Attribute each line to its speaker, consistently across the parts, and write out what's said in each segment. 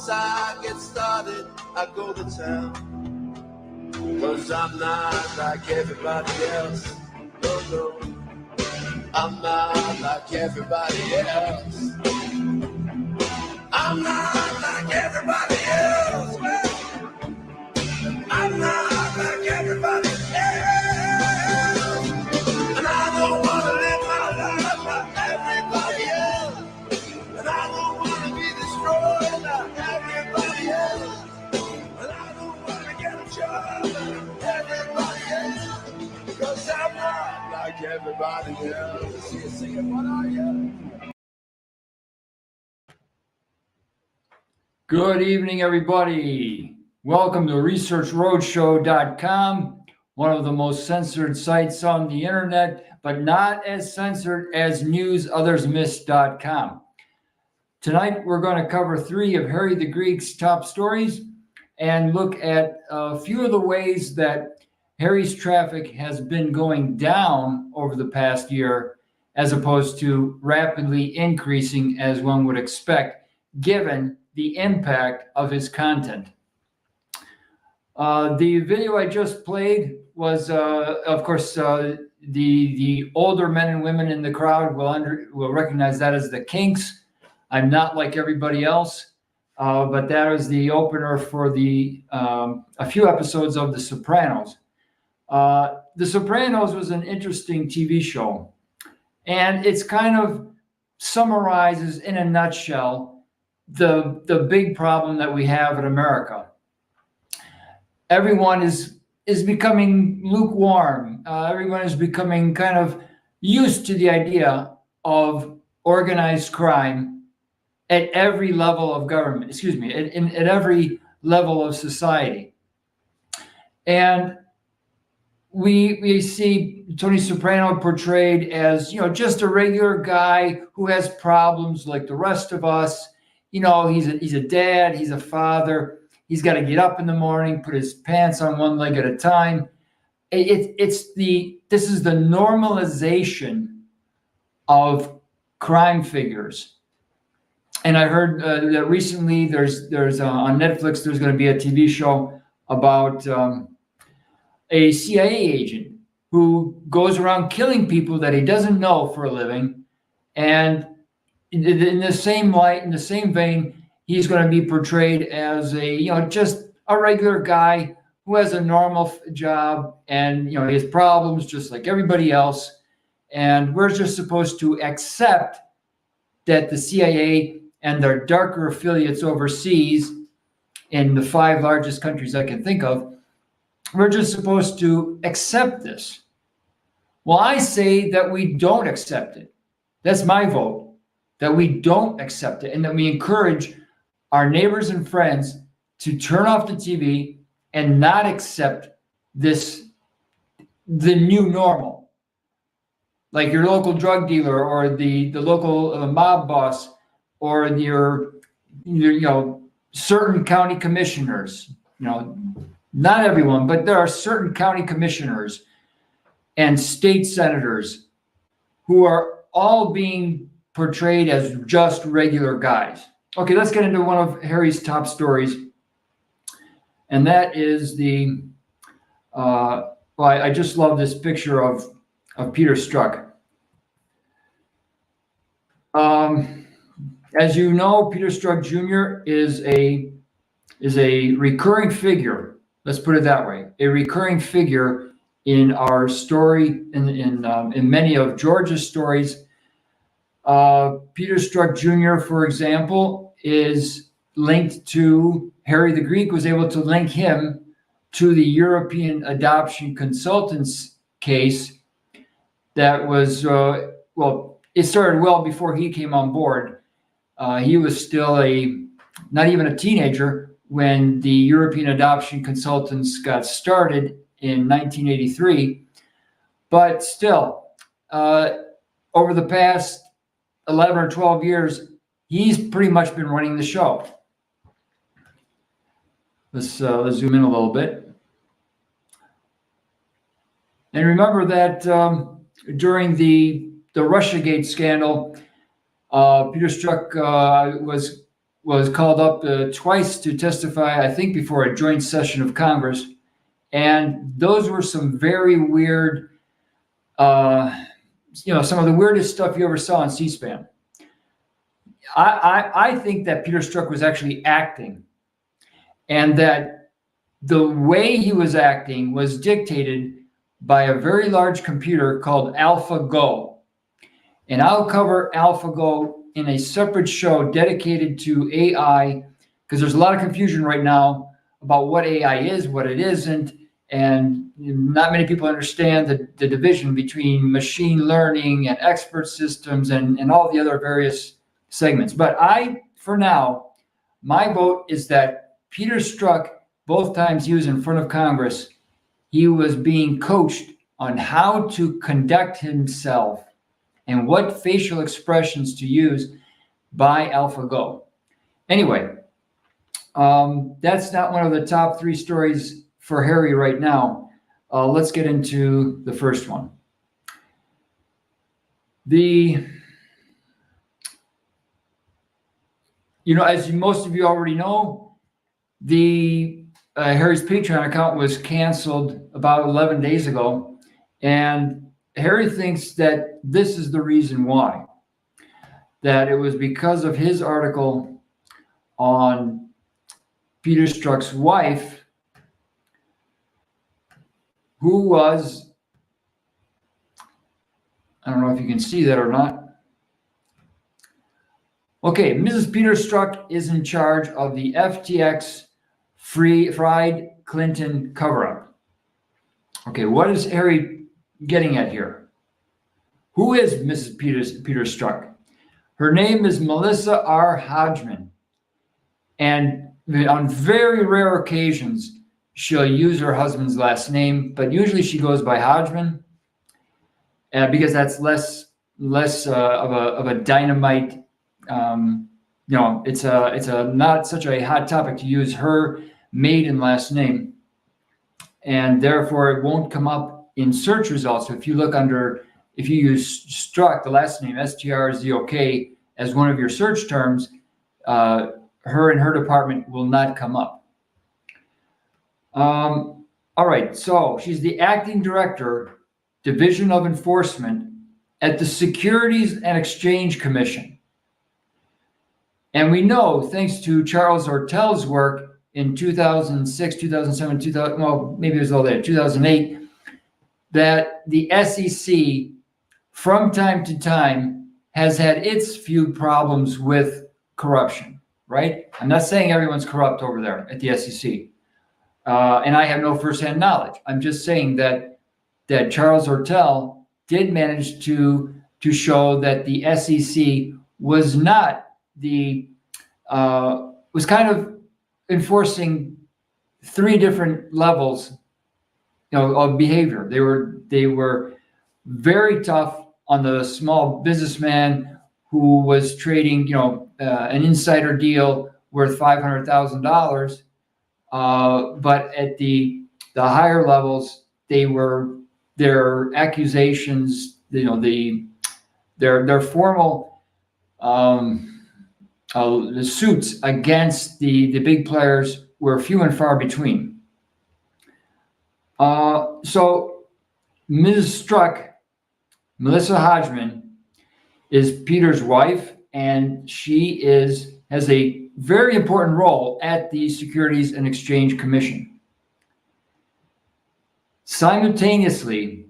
Speaker 1: once I get started, I go to town. 'Cause I'm not like everybody else. No, no. I'm not like everybody else. I'm not like everybody else. I'm not like everybody else. And I don't want to live my life like everybody else. And I don't want to be destroyed like everybody else. And I don't want to get a job like everybody else. Because I'm not like everybody else. See you singing, what are you?
Speaker 2: Good evening, everybody. Welcome to ResearchRoadshow.com, one of the most censored sites on the internet, but not as censored as NewsOthersMiss.com. Tonight, we're going to cover 3 of Harry the Greek's top stories and look at a few of the ways that Harry's traffic has been going down over the past year, as opposed to rapidly increasing as one would expect, given the impact of his content. The video I just played was, of course, the older men and women in the crowd will recognize that as the Kinks. I'm not like everybody else, but that was the opener for a few episodes of The Sopranos. The Sopranos was an interesting TV show, and it's kind of summarizes in a nutshell the big problem that we have in America. Everyone is becoming lukewarm. Everyone is becoming kind of used to the idea of organized crime at every level of government, at every level of society. And we see Tony Soprano portrayed as, just a regular guy who has problems like the rest of us. He's a dad, he's a father. He's got to get up in the morning, put his pants on one leg at a time. This is the normalization of crime figures. And I heard that recently there's on Netflix, there's going to be a TV show about a CIA agent who goes around killing people that he doesn't know for a living. And in the same light, in the same vein, he's going to be portrayed as just a regular guy who has a normal job, and he has problems just like everybody else. And we're just supposed to accept that the CIA and their darker affiliates overseas in the 5 largest countries I can think of, we're just supposed to accept this. Well, I say that we don't accept it. That's my vote. That we don't accept it, and that we encourage our neighbors and friends to turn off the TV and not accept the new normal. Like your local drug dealer or the local mob boss or your certain county commissioners, not everyone, but there are certain county commissioners and state senators who are all being portrayed as just regular guys. Okay, let's get into one of Harry's top stories. And that is I just love this picture of Peter Strzok. As you know, Peter Strzok Jr. is a recurring figure. Let's put it that way. A recurring figure in our story, in many of George's stories. Peter Strzok Jr., for example, is linked to Harry the Greek, was able to link him to the European Adoption Consultants case that was, it started well before he came on board. He was still not even a teenager when the European Adoption Consultants got started in 1983. But still, over the past 11 or 12 years, he's pretty much been running the show. Let's zoom in a little bit. And remember that during the Russiagate scandal, Peter Strzok was was called up twice to testify, I think, before a joint session of Congress. And those were some very weird, some of the weirdest stuff you ever saw on C-SPAN. I think that Peter Strzok was actually acting, and that the way he was acting was dictated by a very large computer called AlphaGo. And I'll cover AlphaGo in a separate show dedicated to AI, because there's a lot of confusion right now about what AI is, what it isn't, and not many people understand the division between machine learning and expert systems and all the other various segments. But for now, my vote is that Peter Strzok, both times he was in front of Congress, he was being coached on how to conduct himself and what facial expressions to use by AlphaGo. Anyway, that's not one of the top 3 stories for Harry right now. Let's get into the first one. As most of you already know, Harry's Patreon account was canceled about 11 days ago, and Harry thinks that this is the reason why. That it was because of his article on Peter Strzok's wife, who was, I don't know if you can see that or not. Okay, Mrs. Peter Strzok is in charge of the FTX fried Clinton cover-up. Okay, what is Harry getting at here? Who is Mrs. Peter Strzok? Her name is Melissa R. Hodgman. And on very rare occasions, she'll use her husband's last name, but usually she goes by Hodgman, because that's less of a dynamite. It's a not such a hot topic to use her maiden last name, and therefore it won't come up in search results. So if you use Strzok, the last name Strzok, as one of your search terms, her and her department will not come up. All right, so she's the acting director, Division of Enforcement at the Securities and Exchange Commission. And we know, thanks to Charles Ortel's work in 2006, 2007, 2008, that the SEC, from time to time, has had its few problems with corruption, right? I'm not saying everyone's corrupt over there at the SEC. And I have no firsthand knowledge. I'm just saying that Charles Ortel did manage to show that the SEC was not was kind of enforcing 3 different levels, of behavior. They were very tough on the small businessman who was trading, an insider deal worth $500,000. But at the higher levels, their accusations, their formal the suits against the big players were few and far between. So Ms. Strzok, Melissa Hodgman, is Peter's wife, and she has a very important role at the Securities and Exchange Commission. Simultaneously,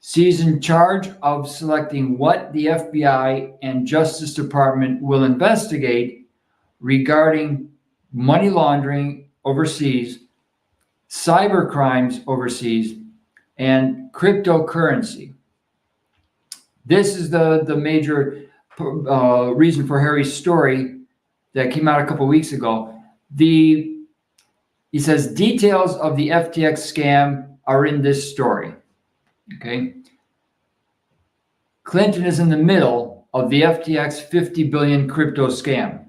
Speaker 2: she's in charge of selecting what the FBI and Justice Department will investigate regarding money laundering overseas, cyber crimes overseas, and cryptocurrency. This is the major reason for Harry's story that came out a couple weeks ago. He says details of the FTX scam are in this story. Okay. Clinton is in the middle of the FTX 50 billion crypto scam.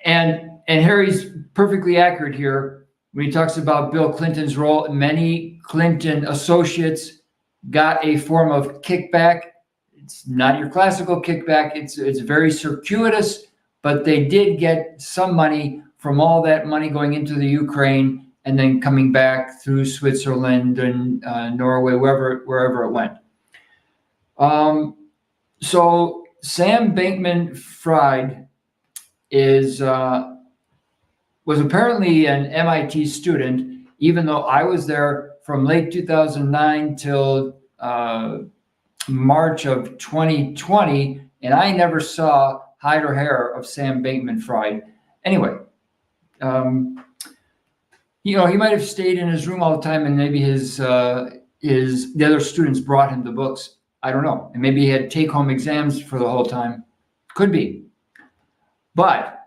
Speaker 2: And Harry's perfectly accurate here when he talks about Bill Clinton's role. Many Clinton associates got a form of kickback. It's not your classical kickback. It's very circuitous, but they did get some money from all that money going into the Ukraine and then coming back through Switzerland and Norway, wherever it went. So Sam Bankman-Fried was apparently an MIT student, even though I was there from late 2009 till March of 2020, and I never saw hide or hair of Sam Bankman-Fried. Anyway, he might have stayed in his room all the time, and maybe the other students brought him the books. I don't know. And maybe he had take-home exams for the whole time. Could be. But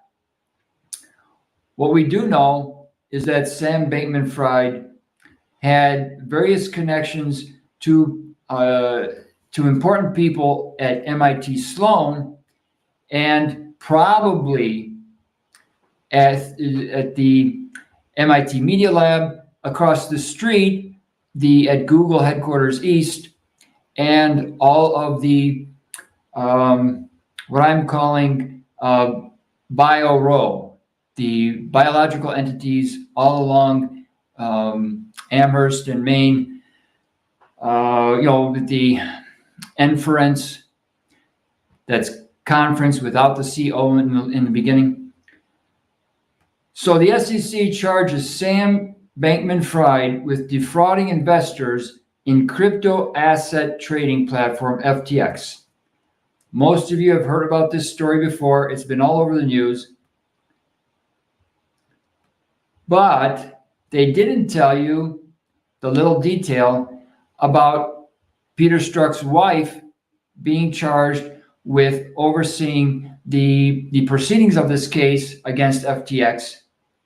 Speaker 2: what we do know is that Sam Bankman-Fried had various connections to important people at MIT Sloan, and probably at the MIT Media Lab across the street, at Google headquarters East, and all of the what I'm calling Bio Row, the biological entities all along Amherst and Maine, the Inference, that's conference without the CO in the beginning. So the SEC charges Sam Bankman-Fried with defrauding investors in crypto asset trading platform FTX. Most of you have heard about this story before. It's been all over the news. But they didn't tell you the little detail about Peter Strzok's wife being charged with overseeing the proceedings of this case against FTX,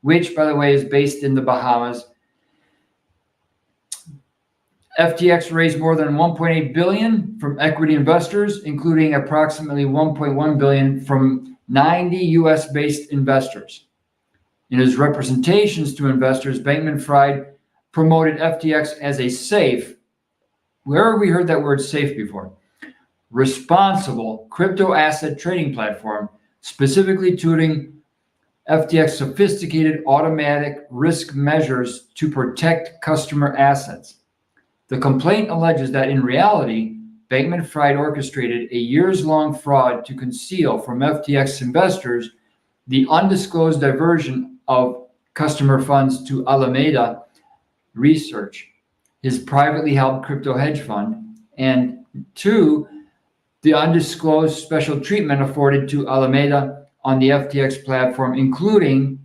Speaker 2: which, by the way, is based in the Bahamas. FTX raised more than $1.8 billion from equity investors, including approximately $1.1 billion from 90 US-based investors. In his representations to investors, Bankman-Fried promoted FTX as a safe, where have we heard that word safe before? Responsible crypto asset trading platform, specifically touting FTX's sophisticated automatic risk measures to protect customer assets. The complaint alleges that in reality, Bankman-Fried orchestrated a years-long fraud to conceal from FTX investors the undisclosed diversion of customer funds to Alameda Research, his privately held crypto hedge fund, and 2, the undisclosed special treatment afforded to Alameda on the FTX platform, including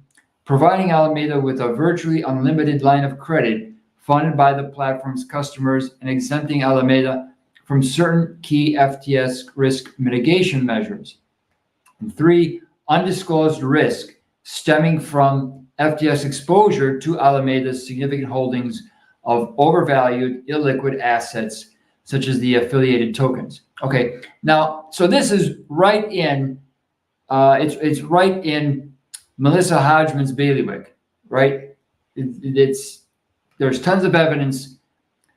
Speaker 2: providing Alameda with a virtually unlimited line of credit funded by the platform's customers and exempting Alameda from certain key FTX risk mitigation measures. And 3, undisclosed risk stemming from FTX exposure to Alameda's significant holdings of overvalued illiquid assets, such as the affiliated tokens. Okay, now, so this is right in, it's right in Melissa Hodgman's bailiwick, right? There's tons of evidence.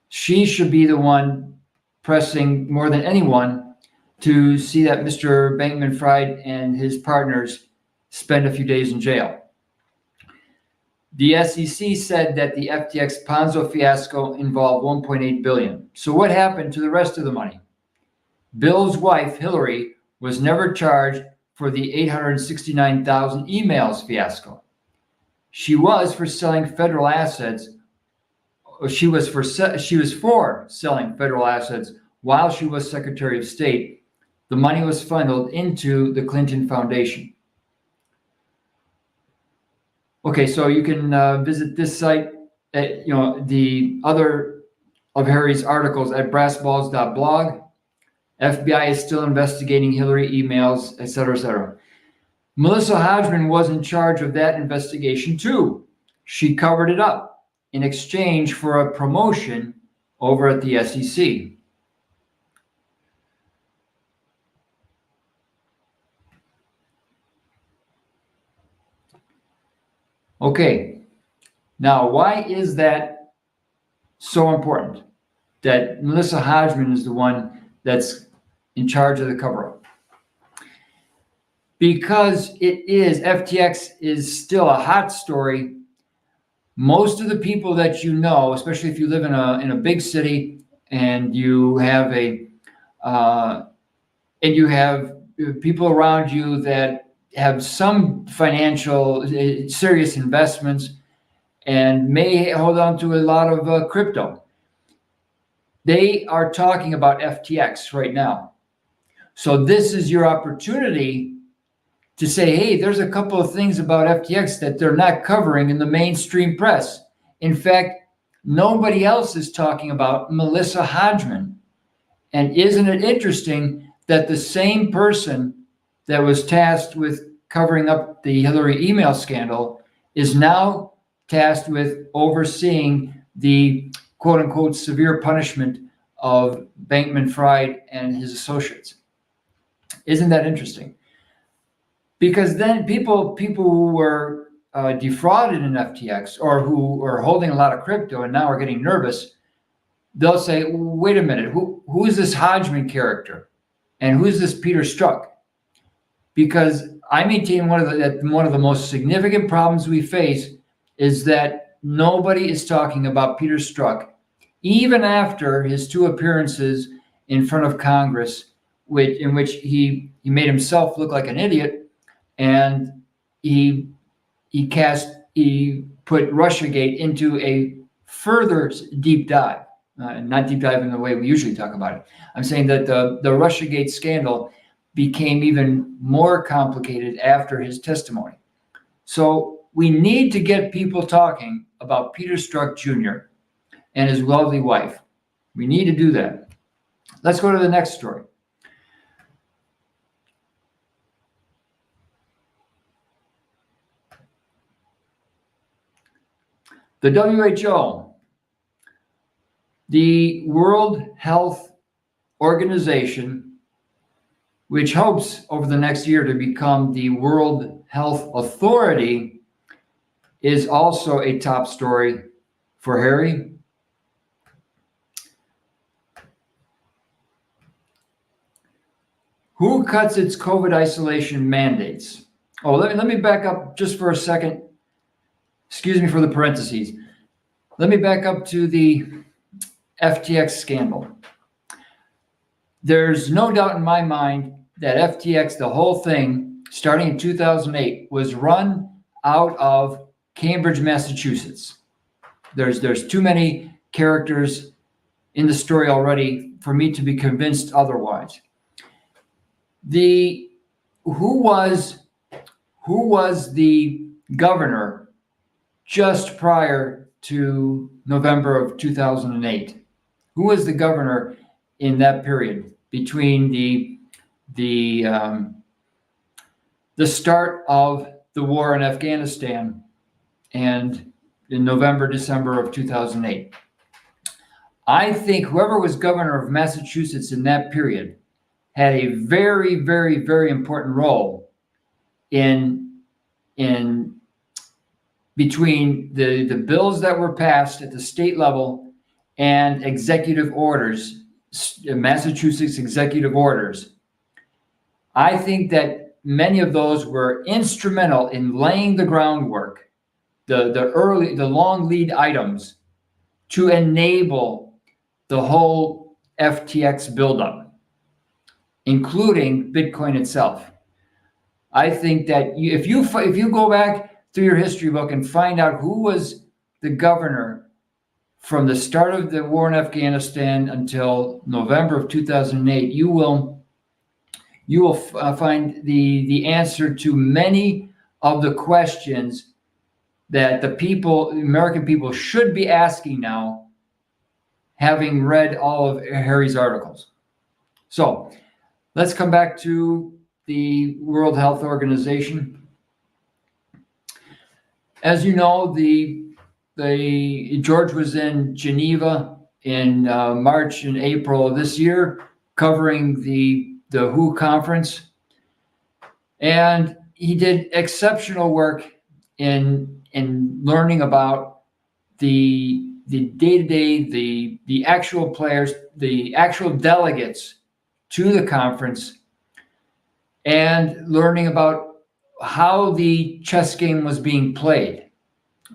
Speaker 2: She should be the one pressing more than anyone to see that Mr. Bankman-Fried and his partners spend a few days in jail. The SEC said that the FTX Ponzo fiasco involved $1.8 billion. So what happened to the rest of the money? Bill's wife, Hillary, was never charged for the 869,000 emails fiasco. She was for selling federal assets. She was for selling federal assets while she was Secretary of State. The money was funneled into the Clinton Foundation. Okay, so you can visit this site, the other of Harry's articles at brassballs.blog. FBI is still investigating Hillary emails, et cetera, et cetera. Melissa Hodgman was in charge of that investigation too. She covered it up in exchange for a promotion over at the SEC. Okay, now why is that so important that Melissa Hodgman is the one that's in charge of the cover-up? because FTX is still a hot story. Most of the people that you know, especially if you live in a big city and you have people around you that have some financial serious investments and may hold on to a lot of crypto, they are talking about FTX right now. So this is your opportunity to say, hey, there's a couple of things about FTX that they're not covering in the mainstream press. In fact, nobody else is talking about Melissa Hodgman. And isn't it interesting that the same person that was tasked with covering up the Hillary email scandal is now tasked with overseeing the quote unquote severe punishment of Bankman-Fried and his associates? Isn't that interesting? Because then people who were defrauded in FTX or who are holding a lot of crypto and now are getting nervous, they'll say, wait a minute, who is this Hodgman character? And who's this Peter Strzok? Because I maintain one of the most significant problems we face is that nobody is talking about Peter Strzok, even after his 2 appearances in front of Congress, in which he made himself look like an idiot. And he put Russiagate into a further deep dive, not deep dive in the way we usually talk about it. I'm saying that the Russiagate scandal became even more complicated after his testimony. So we need to get people talking about Peter Strzok Jr. and his lovely wife. We need to do that. Let's go to the next story. The WHO, the World Health Organization, which hopes over the next year to become the World Health Authority, is also a top story for Harry. Who cuts its COVID isolation mandates? Oh, let me back up just for a second. Excuse me for the parentheses. Let me back up to the FTX scandal. There's no doubt in my mind that FTX, the whole thing, starting in 2008, was run out of Cambridge, Massachusetts. There's too many characters in the story already for me to be convinced otherwise. Who was the governor just prior to November of 2008? Who was the governor in that period between the start of the war in Afghanistan and in November, December of 2008? I think whoever was governor of Massachusetts in that period had a very, very, very important role in between the bills that were passed at the state level and executive orders, Massachusetts executive orders. I think that many of those were instrumental in laying the groundwork, the long lead items to enable the whole FTX buildup, including Bitcoin itself. I think that if you go back through your history book and find out who was the governor from the start of the war in Afghanistan until November of 2008, you will find the answer to many of the questions that the American people should be asking now, having read all of Harry's articles. So let's come back to the World Health Organization. As you know, George was in Geneva in March and April of this year, covering the WHO conference, and he did exceptional work in learning about the day-to-day, the actual players, the actual delegates to the conference, and learning about how the chess game was being played,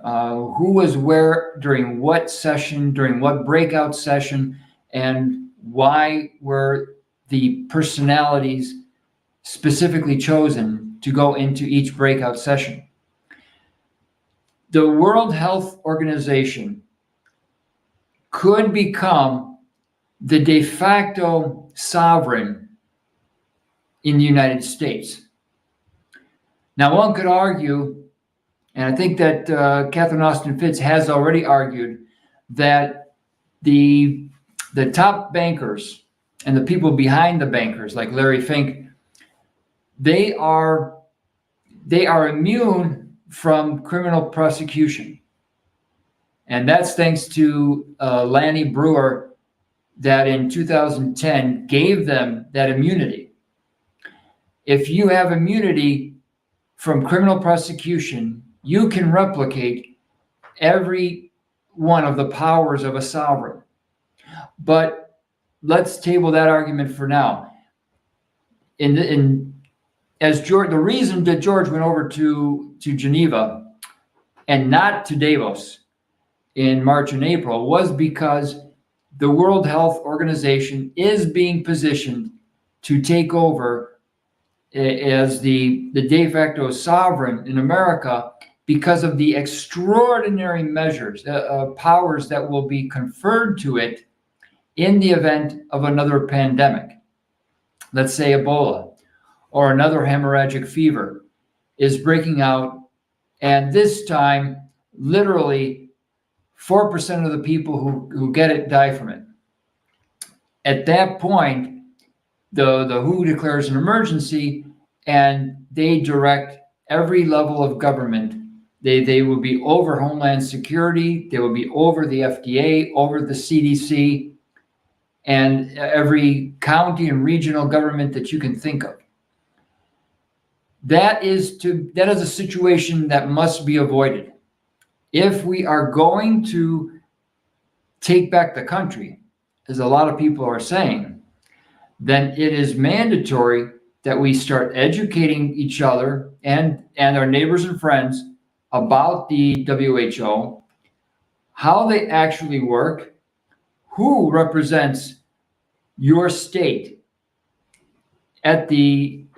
Speaker 2: who was where during what session, during what breakout session, and why were the personalities specifically chosen to go into each breakout session. The World Health Organization could become the de facto sovereign in the United States. Now, one could argue, and I think that Catherine Austin Fitts has already argued, that the top bankers and the people behind the bankers, like Larry Fink, they are immune from criminal prosecution. And that's thanks to Lanny Breuer, that in 2010 gave them that immunity. If you have immunity from criminal prosecution, you can replicate every one of the powers of a sovereign. But let's table that argument for now. The reason that George went over to Geneva and not to Davos in March and April was because the World Health Organization is being positioned to take over as the de facto sovereign in America because of the extraordinary measures, powers that will be conferred to it in the event of another pandemic. Let's say Ebola or another hemorrhagic fever is breaking out, and this time, literally 4% of the people who get it die from it. At that point, the WHO declares an emergency, and they direct every level of government. They will be over Homeland Security, they will be over the FDA, over the CDC, and every county and regional government that you can think of. That is a situation that must be avoided. If we are going to take back the country, as a lot of people are saying, then it is mandatory that we start educating each other and our neighbors and friends about the WHO, how they actually work, who represents your state in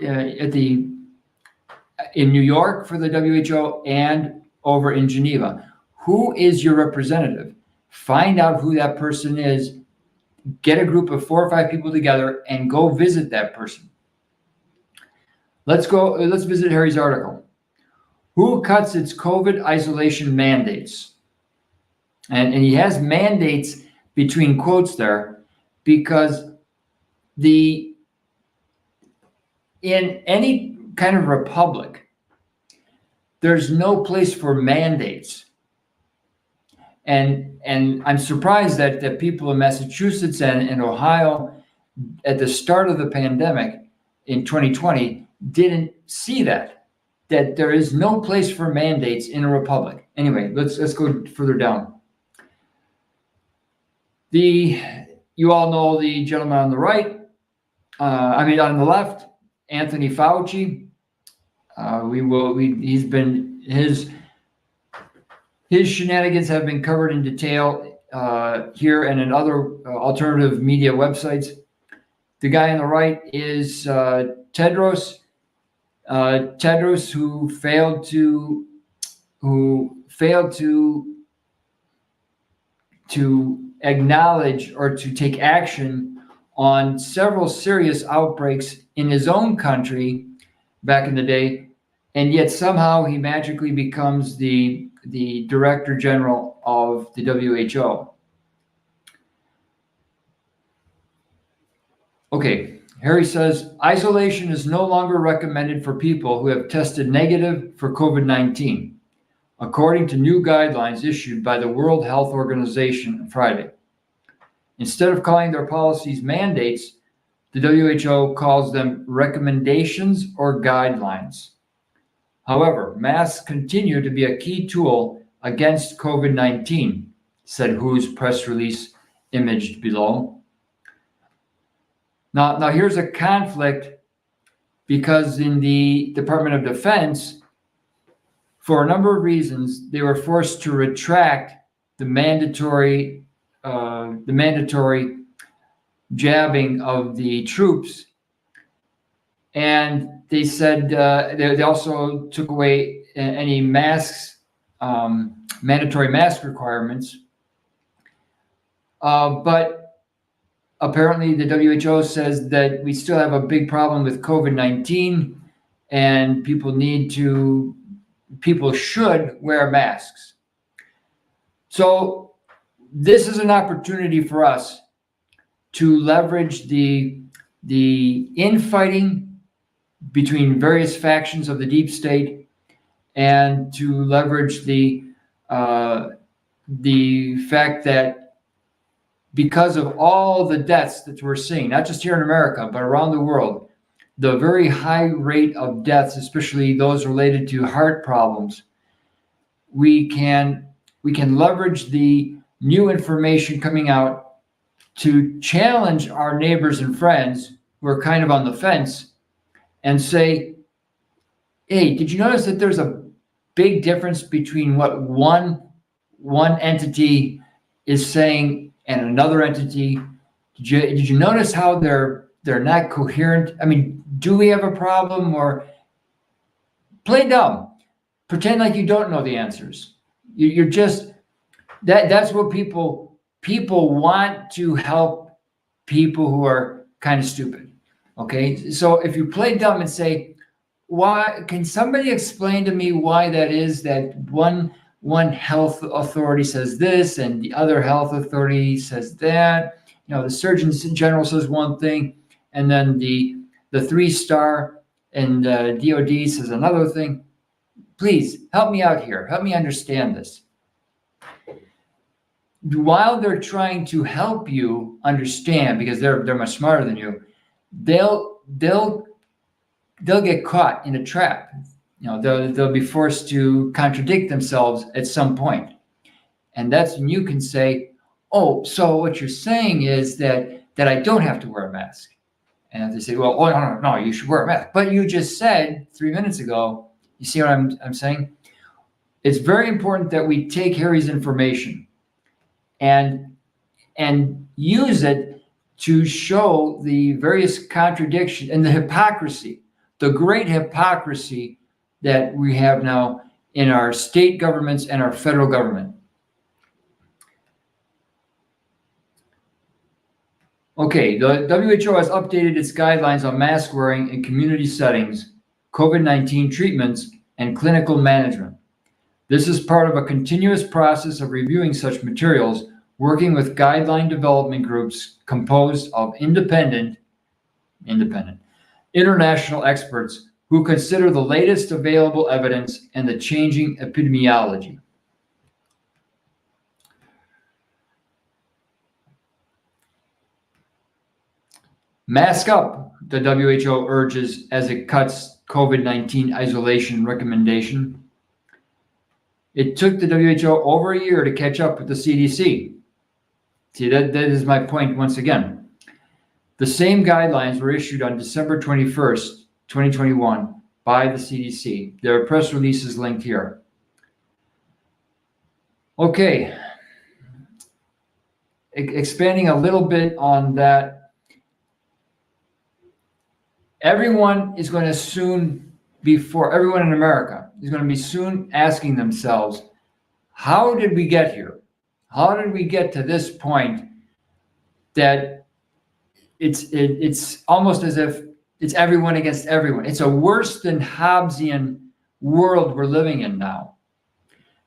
Speaker 2: New York for the WHO and over in Geneva. Who is your representative? Find out who that person is. Get a group of 4 or 5 people together and go visit that person. Let's visit Harry's article. Who cuts its COVID isolation mandates? And he has mandates between quotes there because in any kind of republic, there's no place for mandates. And I'm surprised that people in Massachusetts and Ohio at the start of the pandemic in 2020 didn't see that there is no place for mandates in a republic. Anyway, let's go further down. You all know the gentleman on the right, on the left, Anthony Fauci. His shenanigans have been covered in detail here and in other alternative media websites. The guy on the right is Tedros. Tedros, who failed to acknowledge or to take action on several serious outbreaks in his own country back in the day, and yet somehow he magically becomes the Director General of the WHO. Okay, Harry says, isolation is no longer recommended for people who have tested negative for COVID-19, according to new guidelines issued by the World Health Organization on Friday. Instead of calling their policies mandates, the WHO calls them recommendations or guidelines. However, masks continue to be a key tool against COVID-19, said WHO's press release imaged below. Now here's a conflict because in the Department of Defense, for a number of reasons, they were forced to retract the mandatory jabbing of the troops, and they said they also took away any masks, mandatory mask requirements. But apparently the WHO says that we still have a big problem with COVID-19, and people should wear masks. So this is an opportunity for us to leverage the infighting between various factions of the deep state, and to leverage the fact that because of all the deaths that we're seeing, not just here in America, but around the world, the very high rate of deaths, especially those related to heart problems, we can leverage the new information coming out to challenge our neighbors and friends who are kind of on the fence and say, hey, did you notice that there's a big difference between what one entity is saying and another entity? Did you notice how they're not coherent? I mean, do we have a problem? Or play dumb, pretend like you don't know the answers. You're just that's what people want, to help people who are kind of stupid. Okay, so if you play dumb and say, why can somebody explain to me why that is, that one health authority says this and the other health authority says that? You know, the Surgeon General says one thing, and then the 3-star and DOD says another thing. Please help me out here. Help me understand this. While they're trying to help you understand, because they're much smarter than you, they'll get caught in a trap. You know, they'll be forced to contradict themselves at some point. And that's when you can say, oh, so what you're saying is that I don't have to wear a mask. And if they say, well, oh, no, you should wear a mask. But you just said 3 minutes ago, you see what I'm saying? It's very important that we take Harry's information and use it to show the various contradictions and the hypocrisy, the great hypocrisy that we have now in our state governments and our federal government. Okay, the WHO has updated its guidelines on mask wearing in community settings, COVID-19 treatments, and clinical management. This is part of a continuous process of reviewing such materials, working with guideline development groups composed of independent international experts who consider the latest available evidence and the changing epidemiology. Mask up, the WHO urges as it cuts COVID-19 isolation recommendation. It took the WHO over a year to catch up with the CDC. See, that is my point once again. The same guidelines were issued on December 21st, 2021 by the CDC. Their press release is linked here. Okay. Expanding a little bit on that. Everyone in America is going to be soon asking themselves, how did we get here? How did we get to this point that it's almost as if it's everyone against everyone? It's a worse than Hobbesian world we're living in now.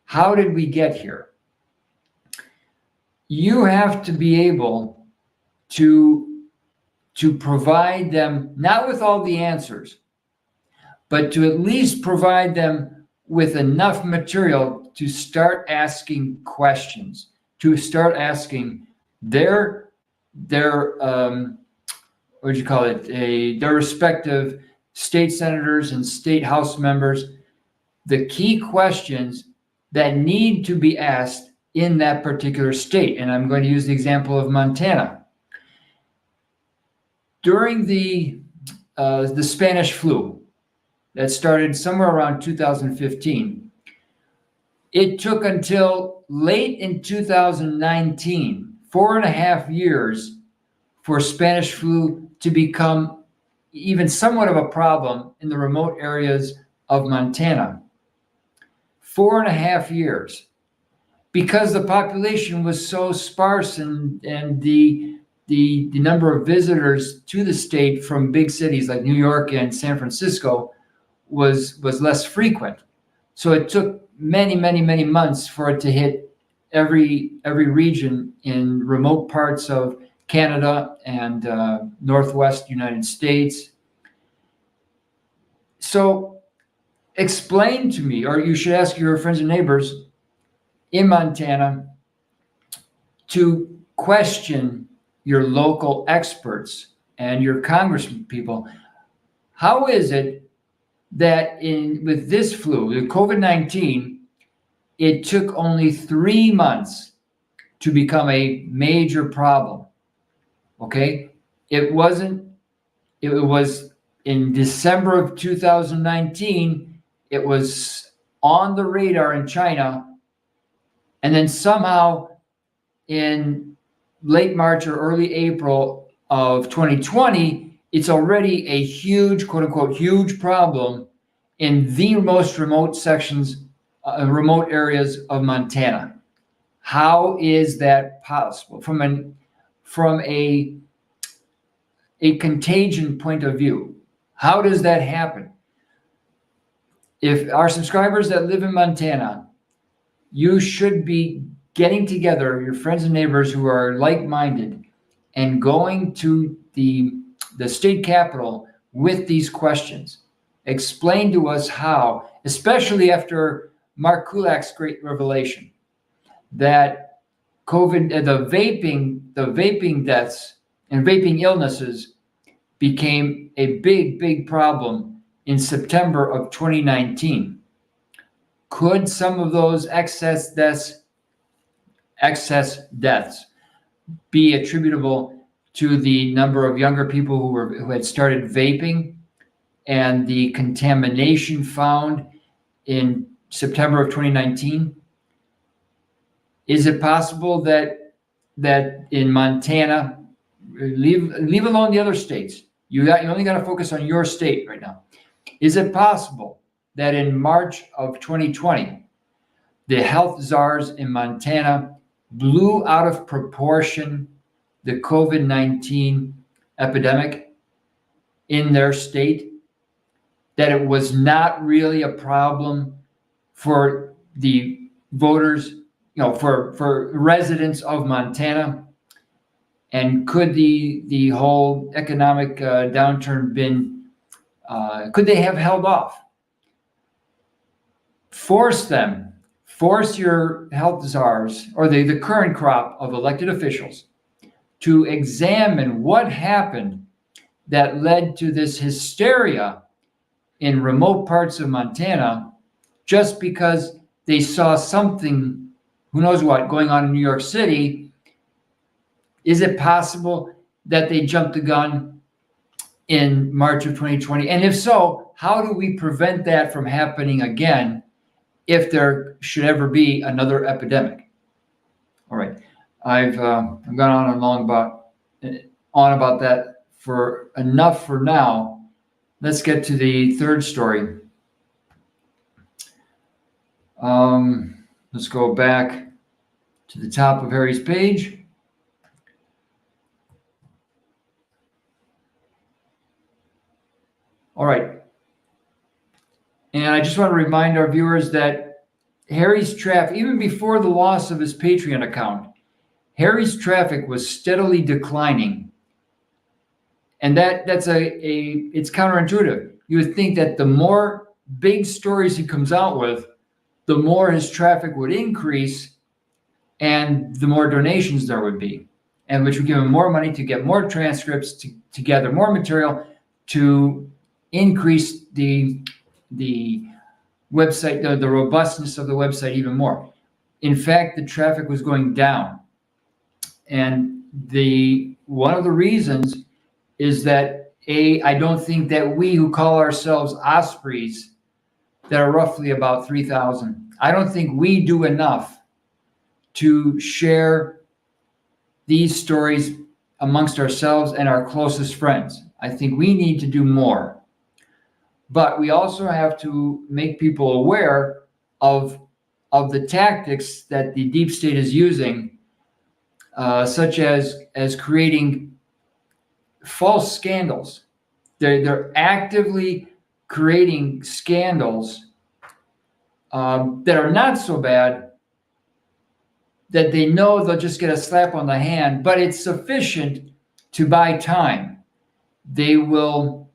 Speaker 2: How did we get here? You have to be able to provide them, not with all the answers, but to at least provide them with enough material to start asking questions, to start asking their respective state senators and state house members, the key questions that need to be asked in that particular state. And I'm going to use the example of Montana. During the the Spanish flu that started somewhere around 2015. It took until late in 2019, 4.5 years, for Spanish flu to become even somewhat of a problem in the remote areas of Montana. 4.5 years, because the population was so sparse, and the number of visitors to the state from big cities like New York and San Francisco was less frequent. So it took many months for it to hit every region in remote parts of Canada and Northwest United States. So explain to me, or you should ask your friends and neighbors in Montana to question your local experts and your congressman people. How is it that with this flu, the COVID-19, it took only 3 months to become a major problem? Okay, it was in December of 2019, it was on the radar in China, and then somehow in late March or early April of 2020, it's already a huge, quote unquote, huge problem in the most remote sections, remote areas of Montana. How is that possible from a contagion point of view? How does that happen? If our subscribers that live in Montana, you should be getting together your friends and neighbors who are like-minded and going to the state capitol with these questions. Explain to us how, especially after Mark Kulak's great revelation, that COVID, the vaping deaths and vaping illnesses became a big problem in September of 2019. Could some of those excess deaths be attributable to the number of younger people who had started vaping and the contamination found in September of 2019? Is it possible that in Montana, leave alone the other states, you only got to focus on your state right now. Is it possible that in March of 2020, the health czars in Montana blew out of proportion the COVID-19 epidemic in their state? That it was not really a problem for the voters, for residents of Montana? And could the whole economic downturn could they have held off? Force your health czars, or the current crop of elected officials, to examine what happened that led to this hysteria in remote parts of Montana, just because they saw something, who knows what, going on in New York City. Is it possible that they jumped the gun in March of 2020? And if so, how do we prevent that from happening again if there should ever be another epidemic? All right, I've gone on and long about that for enough for now. Let's get to the third story. Let's go back to the top of Harry's page. All right. And I just want to remind our viewers that Harry's traffic, even before the loss of his Patreon account, Harry's traffic was steadily declining. And it's counterintuitive. You would think that the more big stories he comes out with, the more his traffic would increase and the more donations there would be, and which would give him more money to get more transcripts, to gather more material, to increase the website, the robustness of the website even more. In fact, the traffic was going down. And one of the reasons is that I don't think that we who call ourselves Ospreys, that are roughly about 3,000, I don't think we do enough to share these stories amongst ourselves and our closest friends. I think we need to do more. But we also have to make people aware of the tactics that the deep state is using, such as creating false scandals. They're actively creating scandals that are not so bad, that they know they'll just get a slap on the hand, but it's sufficient to buy time. They will,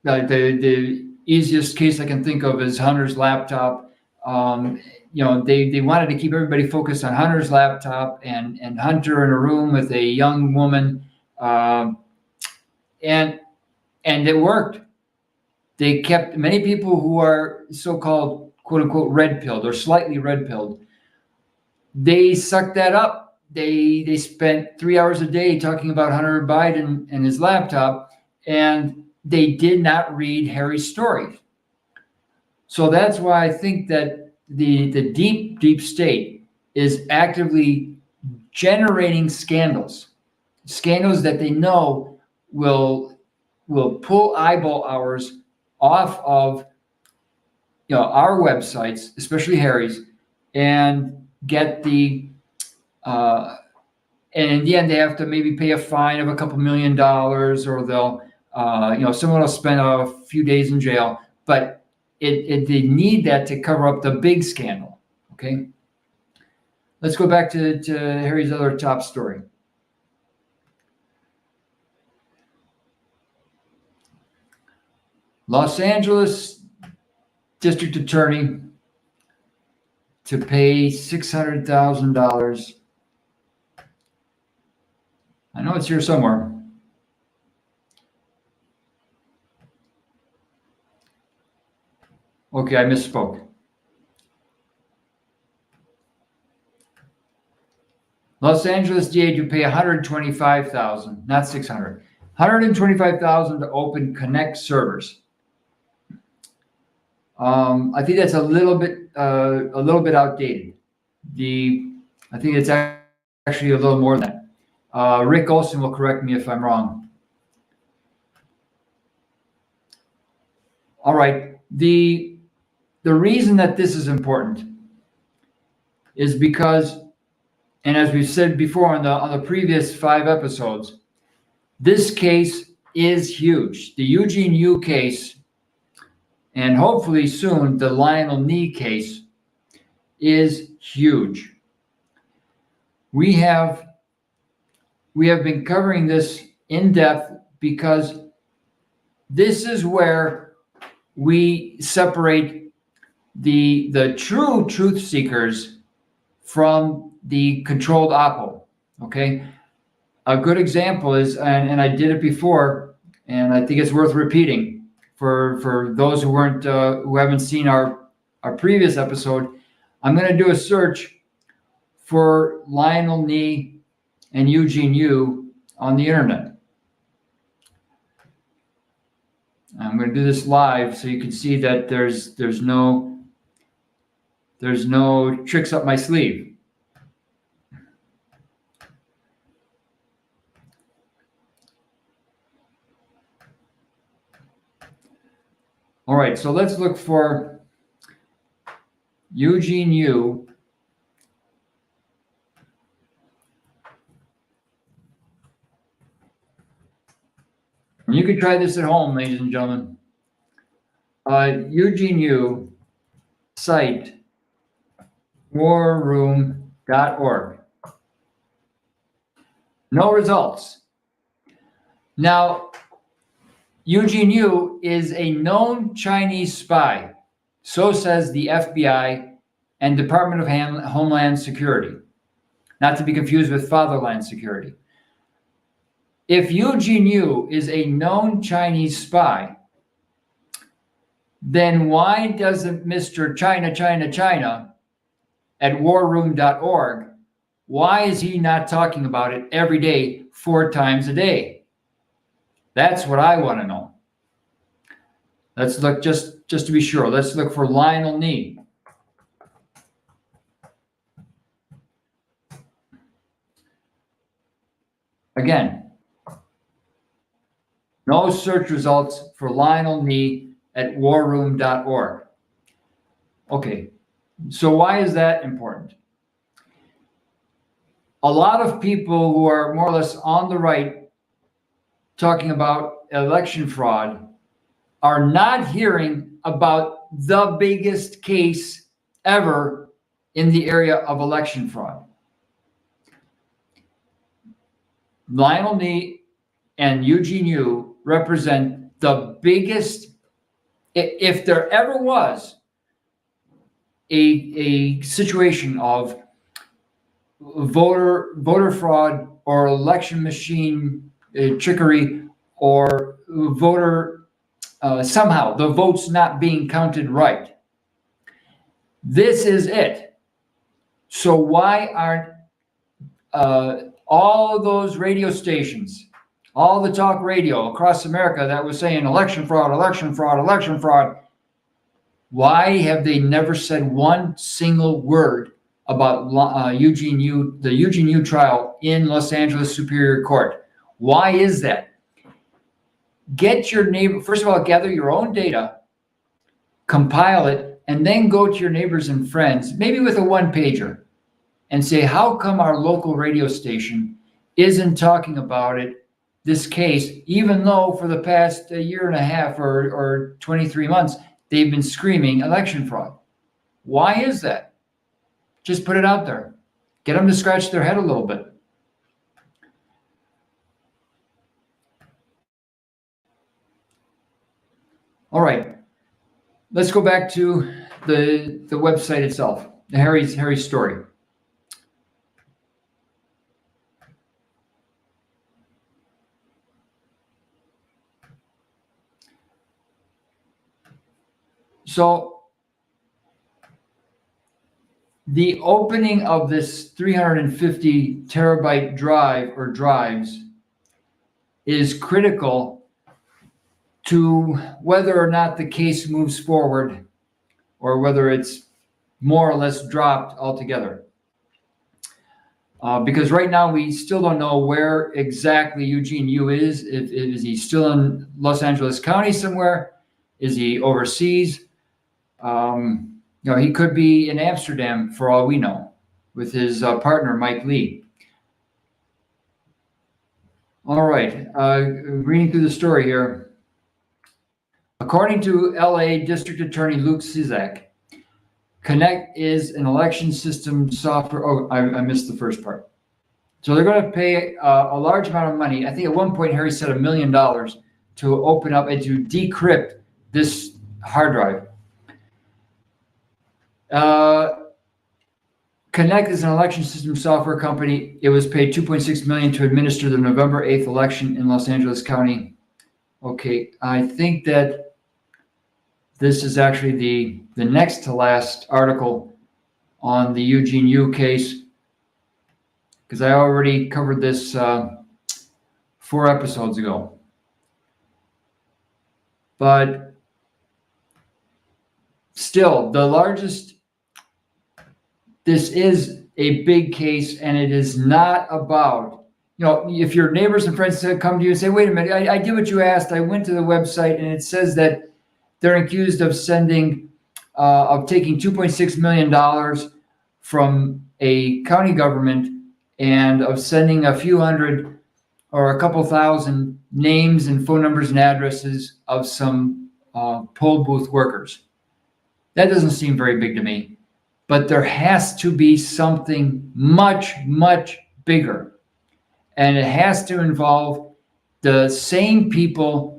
Speaker 2: the easiest case I can think of is Hunter's laptop. They wanted to keep everybody focused on Hunter's laptop and Hunter in a room with a young woman, and it worked. They kept many people who are so-called quote unquote red pilled or slightly red pilled. They sucked that up. They spent 3 hours a day talking about Hunter Biden and his laptop, and they did not read Harry's story. So that's why I think that the deep state is actively generating scandals that they know will pull eyeball hours off of our websites, especially Harry's, and get the and in the end they have to maybe pay a fine of a couple $1 million, or they'll someone will spend a few days in jail, but they need that to cover up the big scandal. Okay, let's go back to Harry's other top story. Los Angeles District Attorney to pay $600,000. I know it's here somewhere. Okay, I misspoke. Los Angeles DA to pay $125,000, not $600,000. $125,000 to open Connect servers. I think that's a little bit outdated. I think it's actually a little more than that. Rick Olson will correct me if I'm wrong. All right. The reason that this is important is because, and as we've said before on the previous 5 episodes, this case is huge. The Eugene Yu case, and hopefully soon the Lionel Nee case, is huge. We have been covering this in depth because this is where we separate the true truth seekers from the controlled oppo. Okay, a good example is, and I did it before, and I think it's worth repeating for those who haven't seen our previous episode. I'm going to do a search for Lionel Nee and Eugene Yu on the internet. I'm going to do this live so you can see that there's no tricks up my sleeve. All right, so let's look for Eugene Yu. You can try this at home, ladies and gentlemen. Eugene Yu site, warroom.org. No results. Now, Eugene Yu is a known Chinese spy. So says the FBI and Department of Homeland Security. Not to be confused with Fatherland Security. If Eugene Yu is a known Chinese spy, then why doesn't Mr. China at warroom.org, why is he not talking about it every day, 4 times a day? That's what I want to know. Let's look, just to be sure, let's look for Lionel Nee. Again, no search results for Lionel Nee at warroom.org. Okay, so why is that important? A lot of people who are more or less on the right talking about election fraud are not hearing about the biggest case ever in the area of election fraud. Lionel Nee and Eugene Yu represent the biggest, if there ever was a situation of voter fraud or election machine trickery or voter somehow the votes not being counted right. This is it. So why aren't all of those radio stations, all the talk radio across America that was saying election fraud, election fraud, election fraud, why have they never said one single word about Eugene Yu, the Eugene Yu trial in Los Angeles Superior Court? Why is that? Get your neighbor, first of all, gather your own data, compile it, and then go to your neighbors and friends, maybe with a one-pager, and say, how come our local radio station isn't talking about it, this case, even though for the past year and a half or 23 months, they've been screaming election fraud? Why is that? Just put it out there. Get them to scratch their head a little bit. All right, let's go back to the website itself, the Harry's story. So the opening of this 350 terabyte drive or drives is critical to whether or not the case moves forward or whether it's more or less dropped altogether. Because right now we still don't know where exactly Eugene Yu is. Is he still in Los Angeles County somewhere? Is he overseas? He could be in Amsterdam for all we know with his partner, Mike Lee. All right, reading through the story here. According to LA District Attorney Luke Sizak, Connect is an election system software. Oh, I missed the first part. So they're going to pay a large amount of money. I think at one point Harry said $1 million to open up and to decrypt this hard drive. Connect is an election system software company. It was paid $2.6 million to administer the November 8th election in Los Angeles County. Okay, I think that this is actually the next to last article on the Eugene Yu case, because I already covered this 4 episodes ago. But still, the largest, this is a big case, and it is not about, if your neighbors and friends come to you and say, wait a minute, I did what you asked, I went to the website and it says that they're accused of taking $2.6 million from a county government and of sending a few hundred or a couple thousand names and phone numbers and addresses of some poll booth workers. That doesn't seem very big to me, but there has to be something much, much bigger. And it has to involve the same people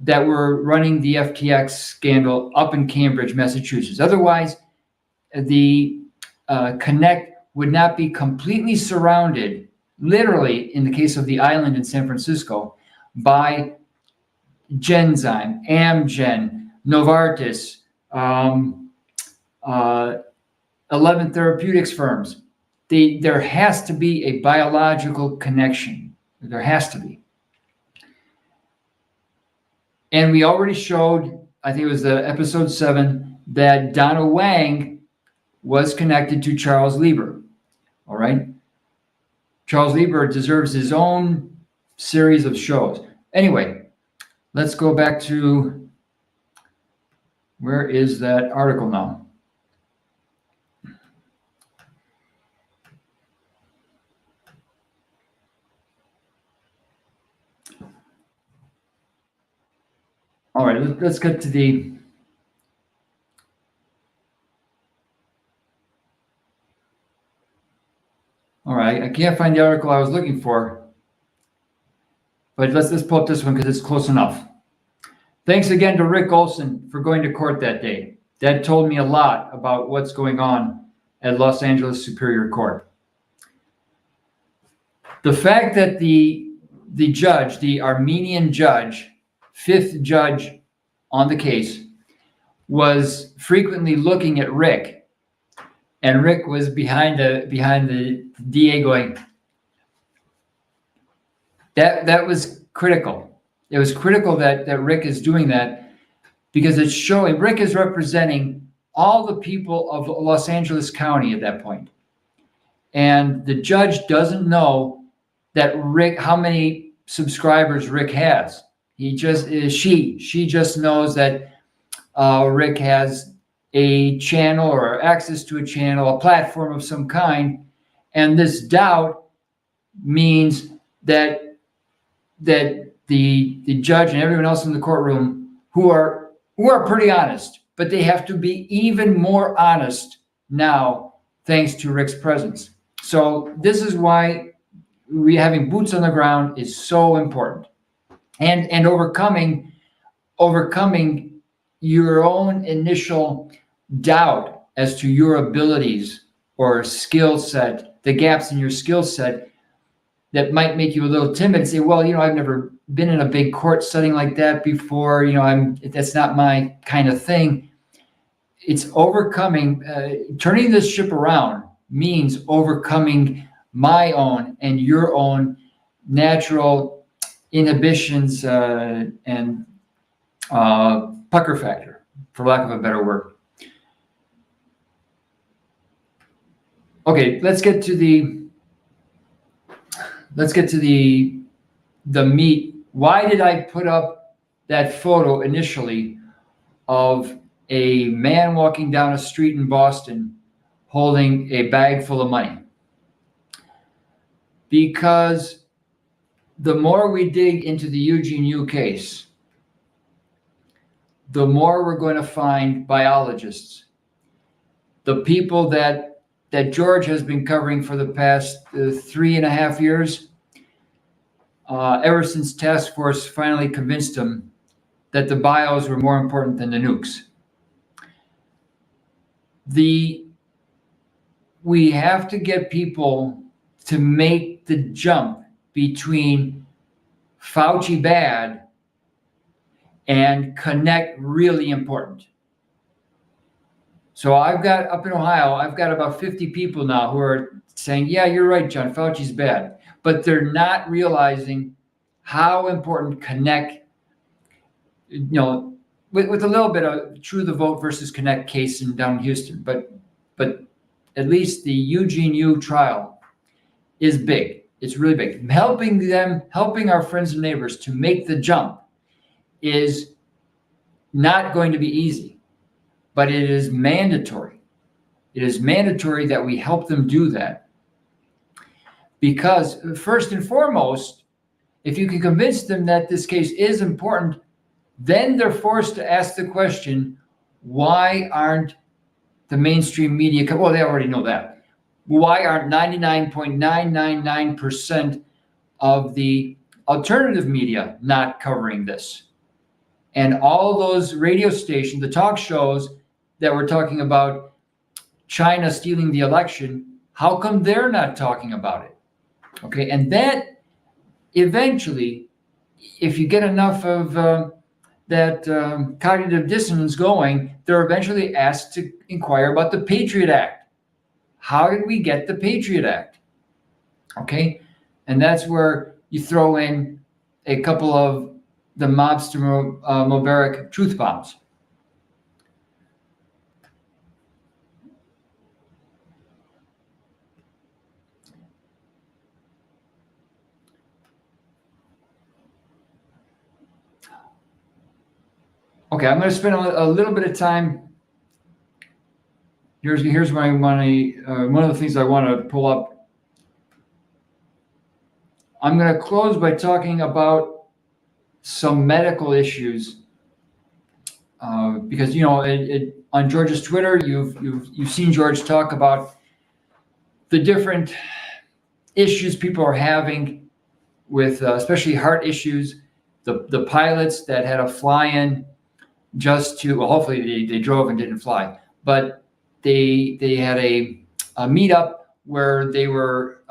Speaker 2: that were running the FTX scandal up in Cambridge, Massachusetts. Otherwise, the Connect would not be completely surrounded, literally in the case of the island in San Francisco, by Genzyme, Amgen, Novartis, 11 therapeutics firms. There has to be a biological connection. There has to be. And we already showed, I think it was episode 7, that Donna Wang was connected to Charles Lieber. All right. Charles Lieber deserves his own series of shows. Anyway, let's go back to, where is that article now? All right, let's get to the, all right, I can't find the article I was looking for, but let's pull up this one because it's close enough. Thanks again to Rick Olson for going to court that day. That told me a lot about what's going on at Los Angeles Superior Court. The fact that the judge, the Armenian judge, 5th judge on the case, was frequently looking at Rick, and Rick was behind the DA going, that was critical. It was critical that Rick is doing that, because it's showing Rick is representing all the people of Los Angeles County at that point. And the judge doesn't know that Rick, how many subscribers Rick has. He just, she just knows that Rick has a channel or access to a channel, a platform of some kind. And this doubt means that the judge and everyone else in the courtroom who are pretty honest, but they have to be even more honest now thanks to Rick's presence. So this is why having boots on the ground is so important, and overcoming your own initial doubt as to your abilities or skill set, the gaps in your skill set that might make you a little timid and say, well, I've never been in a big court setting like that before. That's not my kind of thing. It's overcoming, turning this ship around means overcoming my own and your own natural inhibitions and pucker factor, for lack of a better word. Okay, let's get to the meat. Why did I put up that photo initially of a man walking down a street in Boston holding a bag full of money? Because the more we dig into the Eugene Yu case, the more we're going to find biologists, the people that George has been covering for the past 3.5 years, ever since Task Force finally convinced him that the bios were more important than the nukes. We have to get people to make the jump between Fauci bad and connect really important. So I've got, up in Ohio, I've got about 50 people now who are saying, yeah, you're right, John, Fauci's bad. But they're not realizing how important connect, with a little bit of True the Vote versus Connect case down in Houston. But at least the Eugene Yu trial is big. It's really big. Helping our friends and neighbors to make the jump is not going to be easy, but it is mandatory. It is mandatory that we help them do that. Because first and foremost, if you can convince them that this case is important, then they're forced to ask the question, why aren't the mainstream media, well, they already know that. Why aren't 99.999% of the alternative media not covering this? And all those radio stations, the talk shows that were talking about China stealing the election, how come they're not talking about it? Okay, and that eventually, if you get enough of that cognitive dissonance going, they're eventually asked to inquire about the Patriot Act. How did we get the Patriot Act? Okay, and that's where you throw in a couple of the mobster Mubarak truth bombs. Okay, I'm going to spend a little bit of time. Here's my money. One of the things I want to pull up. I'm going to close by talking about some medical issues, because on George's Twitter, you've seen George talk about the different issues people are having with, especially heart issues. The pilots that had a fly-in just to, well, hopefully they drove and didn't fly, but they had a meetup where they were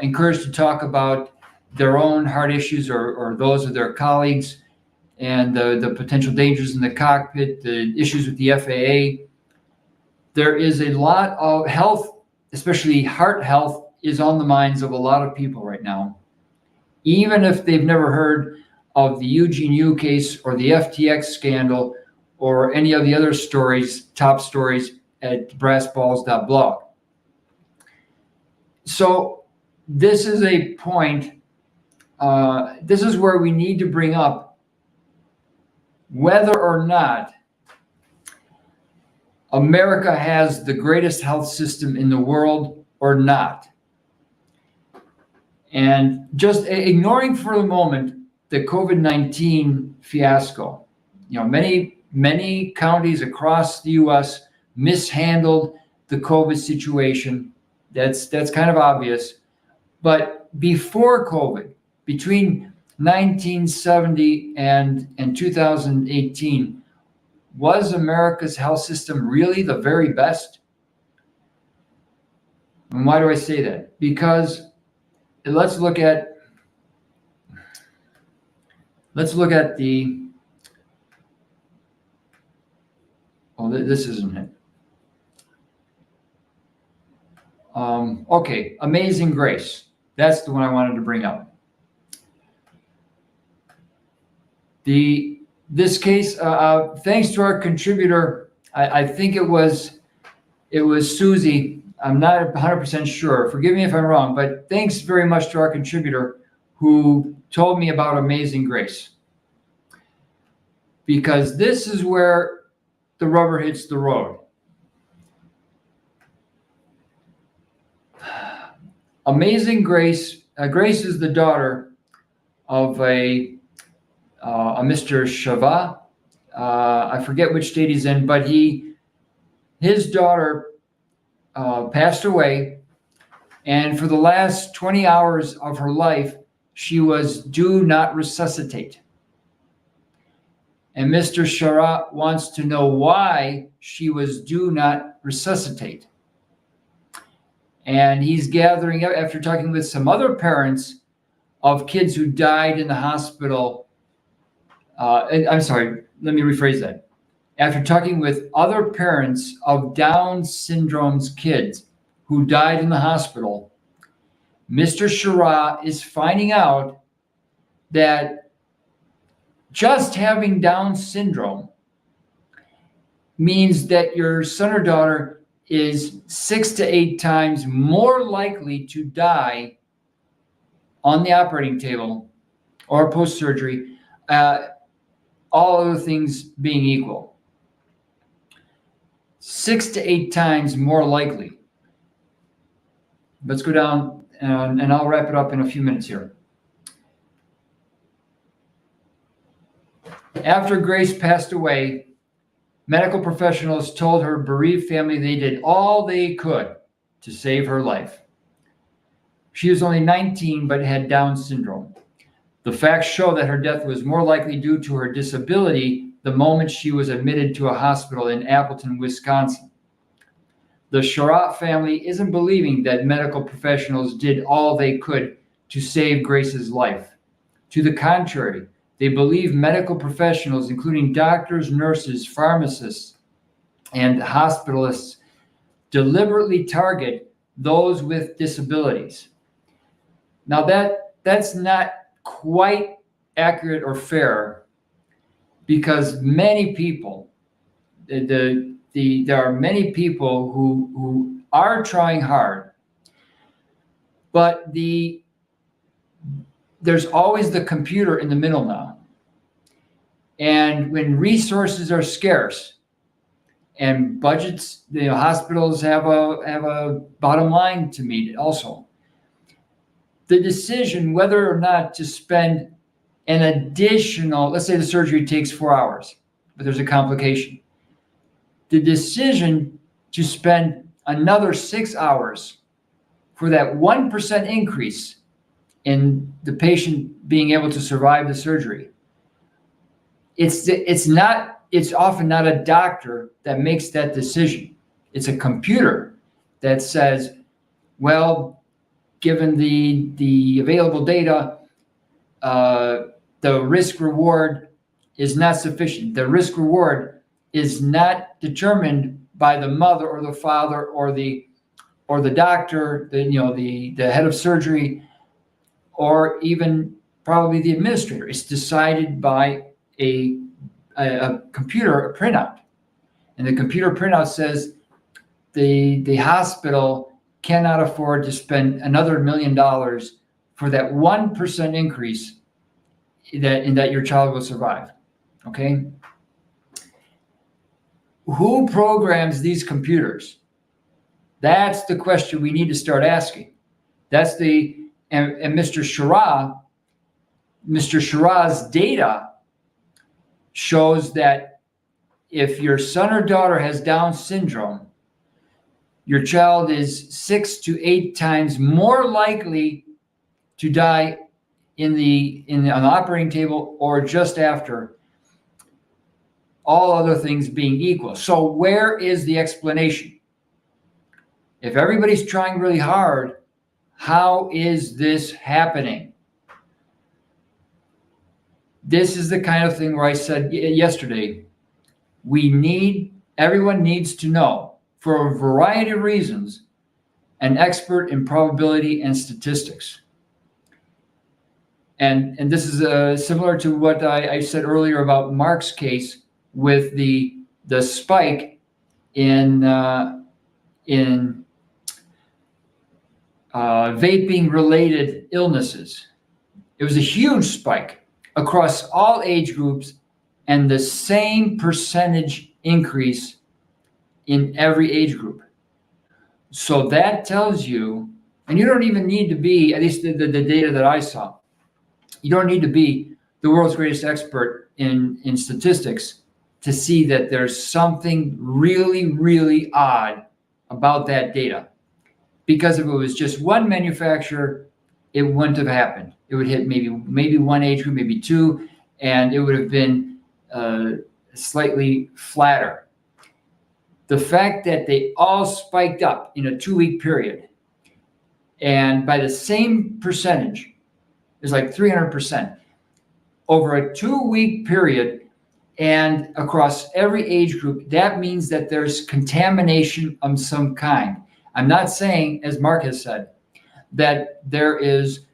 Speaker 2: encouraged to talk about their own heart issues or those of their colleagues, and the potential dangers in the cockpit, the issues with the FAA. There is a lot of health, especially heart health, is on the minds of a lot of people right now. Even if they've never heard of the Eugene Yu case or the FTX scandal or any of the other stories, top stories at brassballs.blog. So this is a point, this is where we need to bring up whether or not America has the greatest health system in the world or not. And just ignoring for the moment the COVID-19 fiasco, many counties across the U.S. mishandled the COVID situation. That's kind of obvious. But before COVID, between 1970 and 2018, was America's health system really the very best? And why do I say that? Because let's look at the, oh, this isn't it. Okay, Amazing Grace. That's the one I wanted to bring up. This case, thanks to our contributor, I think it was Susie. I'm not 100% sure. Forgive me if I'm wrong, but thanks very much to our contributor who told me about Amazing Grace. Because this is where the rubber hits the road. Amazing Grace, Grace is the daughter of a Mr. Shava. I forget which state he's in, but his daughter passed away, and for the last 20 hours of her life, she was do not resuscitate. And Mr. Shara wants to know why she was do not resuscitate. And he's gathering up, after talking with some other parents of kids who died in the hospital. I'm sorry, let me rephrase that. After talking with other parents of Down syndrome's kids who died in the hospital, Mr. Shara is finding out that just having Down syndrome means that your son or daughter is 6 to 8 times more likely to die on the operating table or post-surgery, all other things being equal. 6 to 8 times more likely. Let's go down, and I'll wrap it up in a few minutes here. After Grace passed away, medical professionals told her bereaved family they did all they could to save her life. She was only 19 but had Down syndrome. The facts show that her death was more likely due to her disability the moment she was admitted to a hospital in Appleton, Wisconsin. The Shara family isn't believing that medical professionals did all they could to save Grace's life. To the contrary, they believe medical professionals, including doctors, nurses, pharmacists, and hospitalists, deliberately target those with disabilities. Now that's not quite accurate or fair because many people, there are many people who are trying hard, but there's always the computer in the middle now. And when resources are scarce and budgets, hospitals have a bottom line to meet also. The decision whether or not to spend an additional, let's say the surgery takes 4 hours, but there's a complication. The decision to spend another 6 hours for that 1% increase in the patient being able to survive the surgery. It's often not a doctor that makes that decision. It's a computer that says, well, given the available data, the risk reward is not sufficient. The risk reward is not determined by the mother or the father or the doctor, the head of surgery, or even probably the administrator. It's decided by a computer printout. And the computer printout says the hospital cannot afford to spend another $1 million for that 1% increase that your child will survive. Okay? Who programs these computers? That's the question we need to start asking. And Mr. Shirah's data shows that if your son or daughter has Down syndrome, your child is 6 to 8 times more likely to die on the operating table or just after, all other things being equal. So where is the explanation? If everybody's trying really hard, how is this happening? This is the kind of thing where I said yesterday, everyone needs to know, for a variety of reasons, an expert in probability and statistics. And this is similar to what I said earlier about Mark's case with the spike in vaping-related illnesses. It was a huge spike across all age groups and the same percentage increase in every age group. So that tells you, and you don't even need to be, at least the data that I saw, you don't need to be the world's greatest expert in statistics to see that there's something really, really odd about that data. Because if it was just one manufacturer, it wouldn't have happened. It would hit maybe one age group, maybe two, and it would have been slightly flatter. The fact that they all spiked up in a 2-week period, and by the same percentage, it's like 300%, over a 2-week period and across every age group, that means that there's contamination of some kind. I'm not saying, as Mark has said, that there is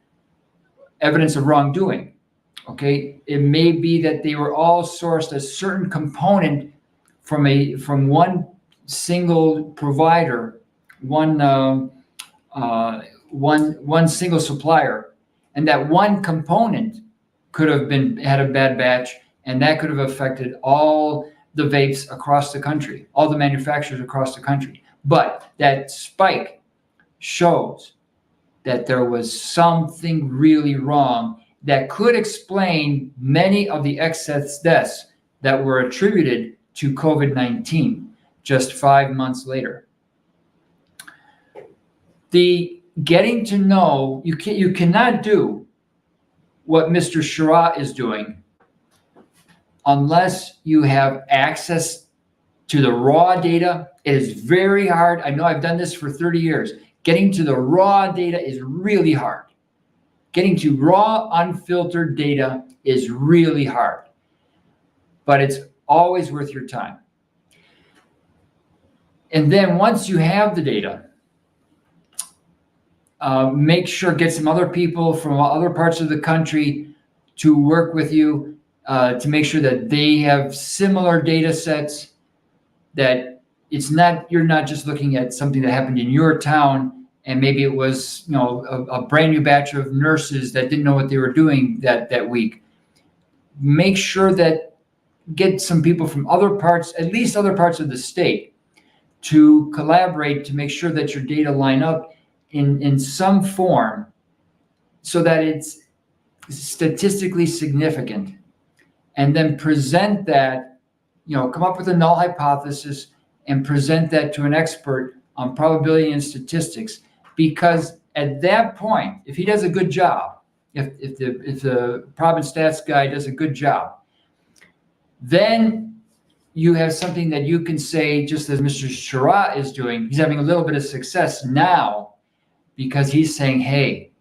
Speaker 2: evidence of wrongdoing. Okay, it may be that they were all sourced a certain component from one single provider, one single supplier, and that one component could have had a bad batch, and that could have affected all the vapes across the country, all the manufacturers across the country. But that spike shows that there was something really wrong that could explain many of the excess deaths that were attributed to COVID-19 just 5 months later. The getting to know, you cannot do what Mr. Shirah is doing unless you have access to the raw data. It is very hard. I know I've done this for 30 years. Getting to the raw data is really hard. Getting to raw, unfiltered data is really hard, but it's always worth your time. And then once you have the data, make sure, get some other people from other parts of the country to work with you to make sure that they have similar data sets, that you're not just looking at something that happened in your town and maybe it was a brand new batch of nurses that didn't know what they were doing that week. Make sure that get some people from at least other parts of the state, to collaborate to make sure that your data line up in some form so that it's statistically significant, and then present that, come up with a null hypothesis and present that to an expert on probability and statistics. Because at that point, if he does a good job, if the prob and stats guy does a good job, then you have something that you can say, just as Mr. Sherratt is doing. He's having a little bit of success now because he's saying, hey,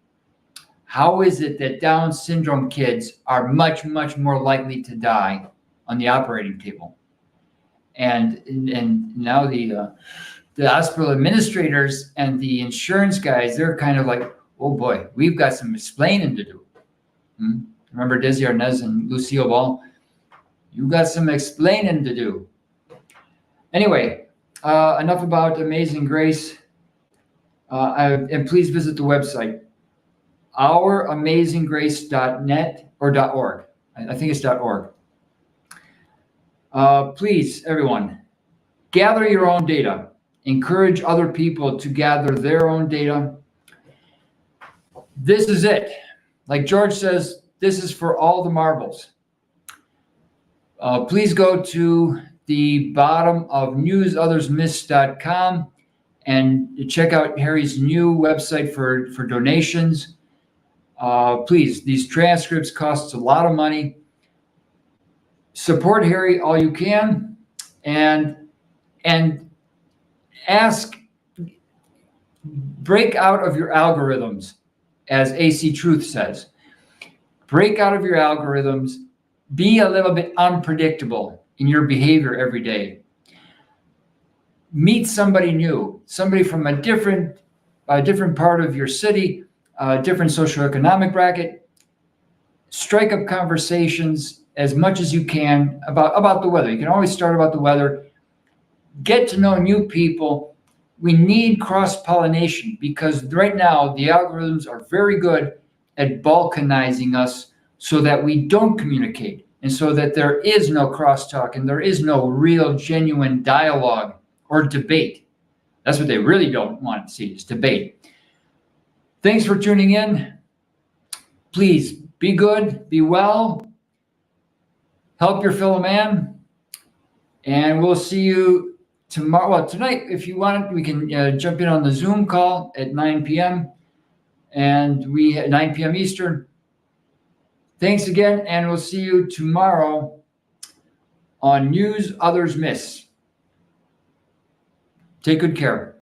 Speaker 2: how is it that Down syndrome kids are much, much more likely to die on the operating table? And now the hospital administrators and the insurance guys, they're kind of like, oh boy, we've got some explaining to do. Remember Desi Arnaz and Lucille Ball? You got some explaining to do. Anyway, enough about Amazing Grace. And please visit the website, ouramazinggrace.net or .org. I think it's .org. Please, everyone, gather your own data. Encourage other people to gather their own data. This is it. Like George says, this is for all the marbles. Please go to the bottom of newsothersmiss.com and check out Harry's new website for donations. Please, these transcripts cost a lot of money. Support Harry all you can, and break out of your algorithms, as AC Truth says. Break out of your algorithms. Be a little bit unpredictable in your behavior every day. Meet somebody new, somebody from a different part of your city, a different socioeconomic bracket. Strike up conversations as much as you can about the weather. You can always start about the weather. Get to know new people. We need cross-pollination, because right now the algorithms are very good at balkanizing us so that we don't communicate, and so that there is no crosstalk and there is no real genuine dialogue or debate. That's what they really don't want to see, is debate. Thanks for tuning in. Please be good, be well, help your fellow man, and we'll see you tomorrow. Well, tonight, if you want, we can jump in on the Zoom call at 9 p.m. and we at 9 p.m. Eastern. Thanks again, and we'll see you tomorrow on News Others Miss. Take good care.